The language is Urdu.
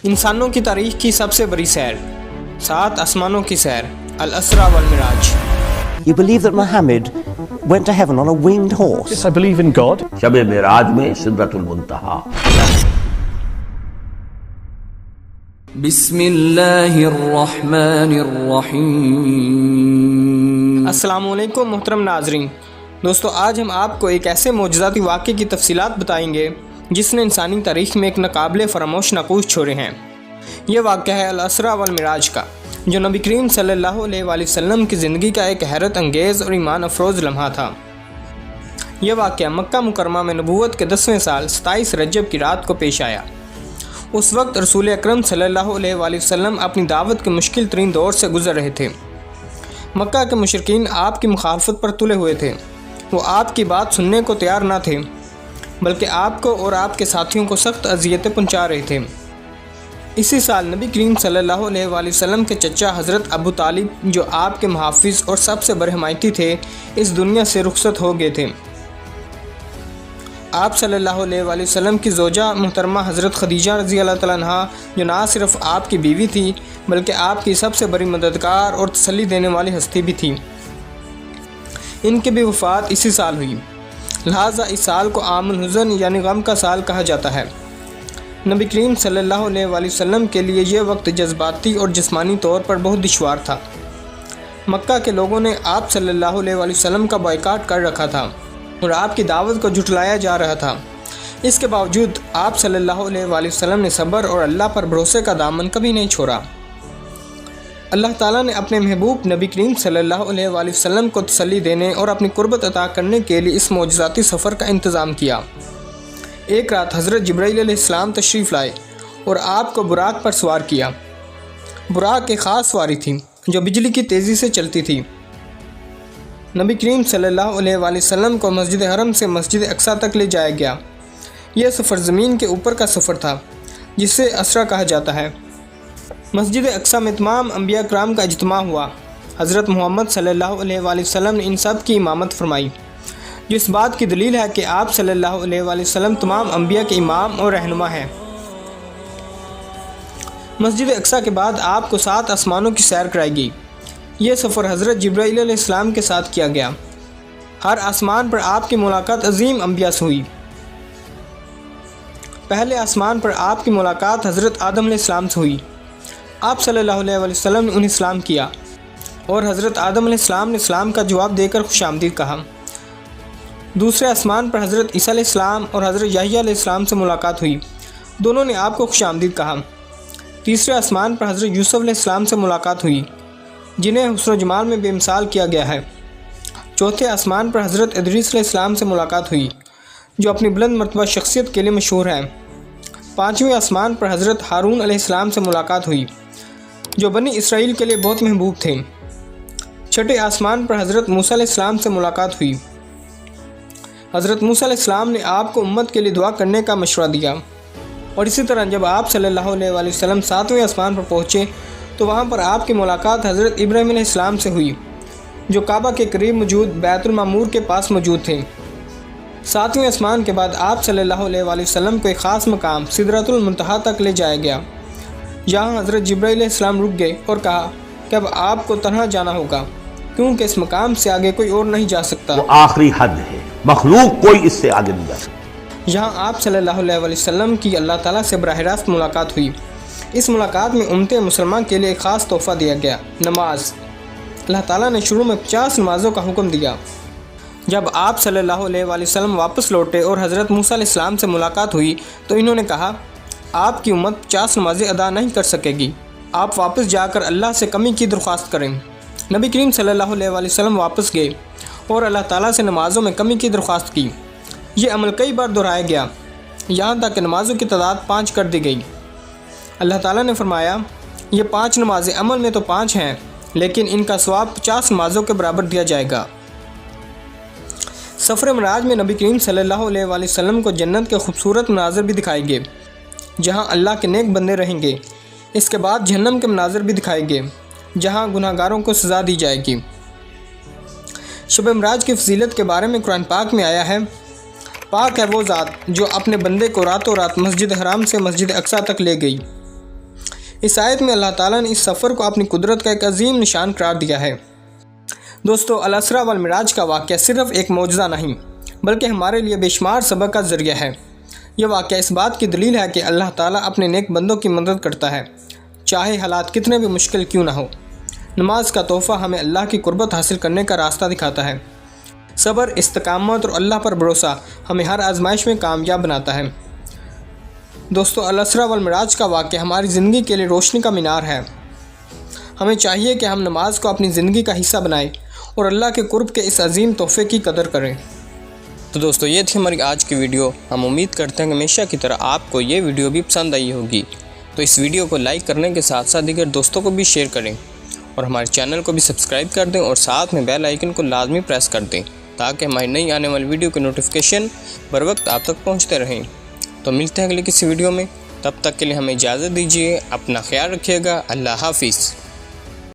انسانوں کی تاریخ کی سب سے بڑی سیر، 7 آسمانوں کی سیر، الاسرا والمعراج۔ You believe that Muhammad went to heaven on a winged horse? Yes, I believe in God. شب معراج میں سدرۃ المنتہا۔ بسم اللہ الرحمن الرحیم۔ السلام علیکم محترم ناظرین۔ دوستو، آج ہم آپ کو ایک ایسے معجزاتی واقعے کی تفصیلات بتائیں گے جس نے انسانی تاریخ میں ایک ناقابل فراموش نقوش چھوڑے ہیں۔ یہ واقعہ ہے الاسرا والمعراج کا، جو نبی کریم صلی اللہ علیہ وآلہ وسلم کی زندگی کا ایک حیرت انگیز اور ایمان افروز لمحہ تھا۔ یہ واقعہ مکہ مکرمہ میں نبوت کے 10ویں سال 27 رجب کی رات کو پیش آیا۔ اس وقت رسول اکرم صلی اللہ علیہ وآلہ وسلم اپنی دعوت کے مشکل ترین دور سے گزر رہے تھے۔ مکہ کے مشرکین آپ کی مخالفت پر تلے ہوئے تھے۔ وہ آپ کی بات سننے کو تیار نہ تھے، بلکہ آپ کو اور آپ کے ساتھیوں کو سخت اذیتیں پہنچا رہے تھے۔ اسی سال نبی کریم صلی اللہ علیہ وآلہ وسلم کے چچا حضرت ابو طالب، جو آپ کے محافظ اور سب سے بڑے حمایتی تھے، اس دنیا سے رخصت ہو گئے تھے۔ آپ صلی اللہ علیہ وآلہ وسلم کی زوجہ محترمہ حضرت خدیجہ رضی اللہ تعالیٰ عنہا، جو نہ صرف آپ کی بیوی تھی بلکہ آپ کی سب سے بڑی مددگار اور تسلی دینے والی ہستی بھی تھی، ان کی بھی وفات اسی سال ہوئی۔ لہٰذا اس سال کو عام الحزن یعنی غم کا سال کہا جاتا ہے۔ نبی کریم صلی اللہ علیہ وآلہ وسلم کے لیے یہ وقت جذباتی اور جسمانی طور پر بہت دشوار تھا۔ مکہ کے لوگوں نے آپ صلی اللہ علیہ وآلہ وسلم کا بائیکاٹ کر رکھا تھا اور آپ کی دعوت کو جھٹلایا جا رہا تھا۔ اس کے باوجود آپ صلی اللہ علیہ وآلہ وسلم نے صبر اور اللہ پر بھروسے کا دامن کبھی نہیں چھوڑا۔ اللہ تعالیٰ نے اپنے محبوب نبی کریم صلی اللہ علیہ وآلہ وسلم کو تسلی دینے اور اپنی قربت عطا کرنے کے لیے اس معجزاتی سفر کا انتظام کیا۔ ایک رات حضرت جبرائیل علیہ السلام تشریف لائے اور آپ کو براق پر سوار کیا۔ براق ایک خاص سواری تھی جو بجلی کی تیزی سے چلتی تھی۔ نبی کریم صلی اللہ علیہ وآلہ وسلم کو مسجد حرم سے مسجد اقصیٰ تک لے جایا گیا۔ یہ سفر زمین کے اوپر کا سفر تھا، جسے اسرا کہا جاتا ہے۔ مسجد اقصیٰ میں تمام انبیاء کرام کا اجتماع ہوا۔ حضرت محمد صلی اللہ علیہ وآلہ وسلم نے ان سب کی امامت فرمائی، جو اس بات کی دلیل ہے کہ آپ صلی اللہ علیہ وآلہ وسلم تمام انبیاء کے امام اور رہنما ہیں۔ مسجد اقصیٰ کے بعد آپ کو 7 آسمانوں کی سیر کرائی گئی۔ یہ سفر حضرت جبرائیل علیہ السلام کے ساتھ کیا گیا۔ ہر آسمان پر آپ کی ملاقات عظیم انبیاء سے ہوئی۔ پہلے آسمان پر آپ کی ملاقات حضرت آدم علیہ السلام سے ہوئی۔ آپ صلی اللہ علیہ وآلہ وسلم نے انہیں سلام کیا اور حضرت آدم علیہ السلام نے سلام کا جواب دے کر خوش آمدید کہا۔ دوسرے آسمان پر حضرت عیسیٰ علیہ السلام اور حضرت یحییٰ علیہ السلام سے ملاقات ہوئی۔ دونوں نے آپ کو خوش آمدید کہا۔ تیسرے آسمان پر حضرت یوسف علیہ السلام سے ملاقات ہوئی، جنہیں حسن و جمال میں بے مثال کیا گیا ہے۔ چوتھے آسمان پر حضرت ادریس علیہ السلام سے ملاقات ہوئی، جو اپنی بلند مرتبہ شخصیت کے لیے مشہور ہیں۔ پانچویں آسمان پر حضرت ہارون علیہ السلام سے ملاقات ہوئی، جو بنی اسرائیل کے لیے بہت محبوب تھے۔ چھٹے آسمان پر حضرت موسیٰ علیہ السلام سے ملاقات ہوئی۔ حضرت موسیٰ علیہ السلام نے آپ کو امت کے لیے دعا کرنے کا مشورہ دیا، اور اسی طرح جب آپ صلی اللہ علیہ وآلہ وسلم 7ویں آسمان پر پہنچے تو وہاں پر آپ کی ملاقات حضرت ابراہیم علیہ السلام سے ہوئی، جو کعبہ کے قریب موجود بیت المعمور کے پاس موجود تھے۔ 7ویں آسمان کے بعد آپ صلی اللہ علیہ وآلہ وسلم کو ایک خاص مقام سدرۃ المنتہا تک لے جایا گیا۔ یہاں حضرت جبرائیل علیہ السلام رک گئے اور کہا کہ اب آپ کو تنہا جانا ہوگا، کیونکہ اس مقام سے آگے کوئی اور نہیں جا سکتا۔ وہ آخری حد ہے، مخلوق کوئی اس سے آگے نہیں جا سکتا۔ یہاں آپ صلی اللہ علیہ وآلہ وسلم کی اللہ تعالیٰ سے براہ راست ملاقات ہوئی۔ اس ملاقات میں امت مسلمان کے لیے ایک خاص تحفہ دیا گیا، نماز۔ اللہ تعالیٰ نے شروع میں 50 نمازوں کا حکم دیا۔ جب آپ صلی اللہ علیہ وآلہ وسلم واپس لوٹے اور حضرت موسیٰ علیہ السلام سے ملاقات ہوئی تو انہوں نے کہا، آپ کی امت 50 نمازیں ادا نہیں کر سکے گی، آپ واپس جا کر اللہ سے کمی کی درخواست کریں۔ نبی کریم صلی اللہ علیہ وآلہ وسلم واپس گئے اور اللہ تعالیٰ سے نمازوں میں کمی کی درخواست کی۔ یہ عمل کئی بار دہرایا گیا، یہاں تک کہ نمازوں کی تعداد 5 کر دی گئی۔ اللہ تعالیٰ نے فرمایا، یہ 5 نمازیں عمل میں تو 5 ہیں، لیکن ان کا ثواب 50 نمازوں کے برابر دیا جائے گا۔ سفر معراج میں نبی کریم صلی اللہ علیہ وآلہ وسلم کو جنت کے خوبصورت مناظر بھی دکھائے گئے، جہاں اللہ کے نیک بندے رہیں گے۔ اس کے بعد جہنم کے مناظر بھی دکھائے گئے، جہاں گناہ گاروں کو سزا دی جائے گی۔ شب معراج کی فضیلت کے بارے میں قرآن پاک میں آیا ہے، پاک ہے وہ ذات جو اپنے بندے کو راتوں رات مسجد حرام سے مسجد اقصیٰ تک لے گئی۔ اس آیت میں اللہ تعالیٰ نے اس سفر کو اپنی قدرت کا ایک عظیم نشان قرار دیا ہے۔ دوستو، الاسرا والمعراج کا واقعہ صرف ایک معجزہ نہیں بلکہ ہمارے لیے بے شمار سبق کا ذریعہ ہے۔ یہ واقعہ اس بات کی دلیل ہے کہ اللہ تعالیٰ اپنے نیک بندوں کی مدد کرتا ہے، چاہے حالات کتنے بھی مشکل کیوں نہ ہو۔ نماز کا تحفہ ہمیں اللہ کی قربت حاصل کرنے کا راستہ دکھاتا ہے۔ صبر، استقامت اور اللہ پر بھروسہ ہمیں ہر آزمائش میں کامیاب بناتا ہے۔ دوستو، الاسرا والمعراج کا واقعہ ہماری زندگی کے لیے روشنی کا مینار ہے۔ ہمیں چاہیے کہ ہم نماز کو اپنی زندگی کا حصہ بنائیں اور اللہ کے قرب کے اس عظیم تحفے کی قدر کریں۔ تو دوستو، یہ تھی ہماری آج کی ویڈیو۔ ہم امید کرتے ہیں کہ ہمیشہ کی طرح آپ کو یہ ویڈیو بھی پسند آئی ہوگی۔ تو اس ویڈیو کو لائک کرنے کے ساتھ ساتھ دیگر دوستوں کو بھی شیئر کریں اور ہمارے چینل کو بھی سبسکرائب کر دیں اور ساتھ میں بیل آئیکن کو لازمی پریس کر دیں تاکہ ہماری نئی آنے والی ویڈیو کے نوٹیفیکیشن بر وقت آپ تک پہنچتے رہیں۔ تو ملتے ہیں اگلی کسی ویڈیو میں، تب تک کے لیے ہمیں اجازت دیجیے، اپنا خیال رکھیے گا۔ اللہ حافظ۔